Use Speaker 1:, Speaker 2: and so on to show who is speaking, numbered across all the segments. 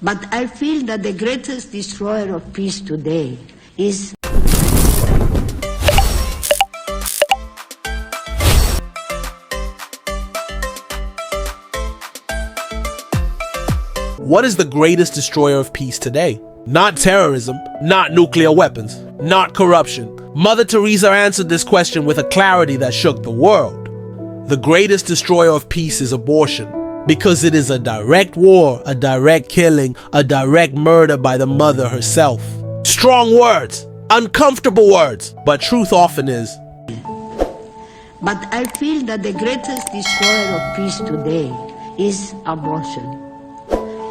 Speaker 1: But I feel that the greatest destroyer of peace today is
Speaker 2: What is the greatest destroyer of peace today? Not terrorism, not nuclear weapons, not corruption. Mother Teresa answered this question with a clarity that shook the world. The greatest destroyer of peace is abortion, because it is a direct war, a direct killing, a direct murder by the mother herself. Strong words, uncomfortable words, but truth often is.
Speaker 1: But I feel that the greatest destroyer of peace today is abortion.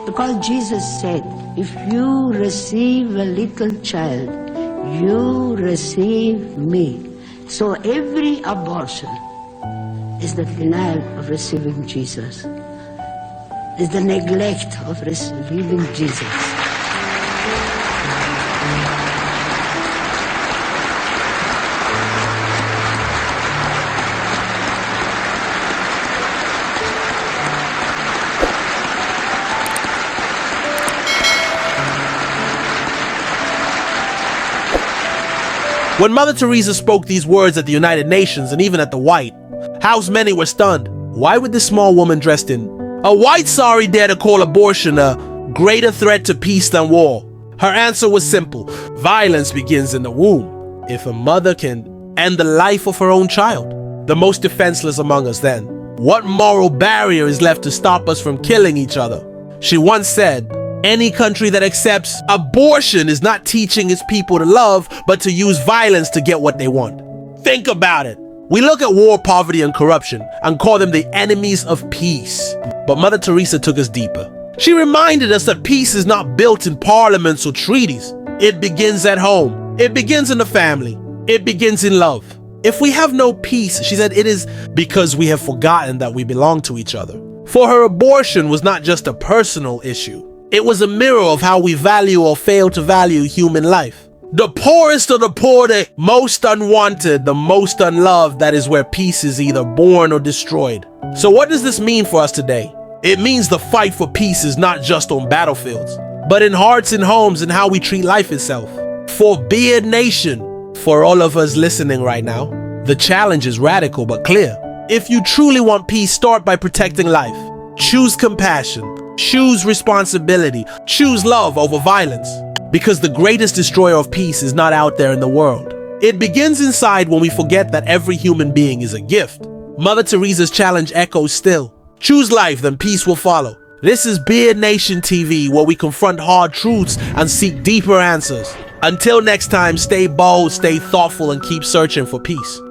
Speaker 1: Because Jesus said, if you receive a little child, you receive me. So every abortion is the denial of receiving Jesus. Is the neglect of receiving Jesus.
Speaker 2: When Mother Teresa spoke these words at the United Nations and even at the White House, many were stunned. Why would this small woman dressed in a white sari dare to call abortion a greater threat to peace than war? Her answer was simple. Violence begins in the womb. If a mother can end the life of her own child, the most defenseless among us then, what moral barrier is left to stop us from killing each other? She once said, any country that accepts abortion is not teaching its people to love, but to use violence to get what they want. Think about it. We look at war, poverty, and corruption and call them the enemies of peace. But Mother Teresa took us deeper. She reminded us that peace is not built in parliaments or treaties. It begins at home. It begins in the family. It begins in love. If we have no peace, she said, it is because we have forgotten that we belong to each other. For her, abortion was not just a personal issue. It was a mirror of how we value or fail to value human life. The poorest of the poor, the most unwanted, the most unloved, that is where peace is either born or destroyed. So what does this mean for us today? It means the fight for peace is not just on battlefields, but in hearts and homes and how we treat life itself. For be a nation, for all of us listening right now, the challenge is radical but clear. If you truly want peace, start by protecting life. Choose compassion. Choose responsibility. Choose love over violence. Because the greatest destroyer of peace is not out there in the world. It begins inside when we forget that every human being is a gift. Mother Teresa's challenge echoes still. Choose life, then peace will follow. This is Be a Nation TV, where we confront hard truths and seek deeper answers. Until next time, stay bold, stay thoughtful, and keep searching for peace.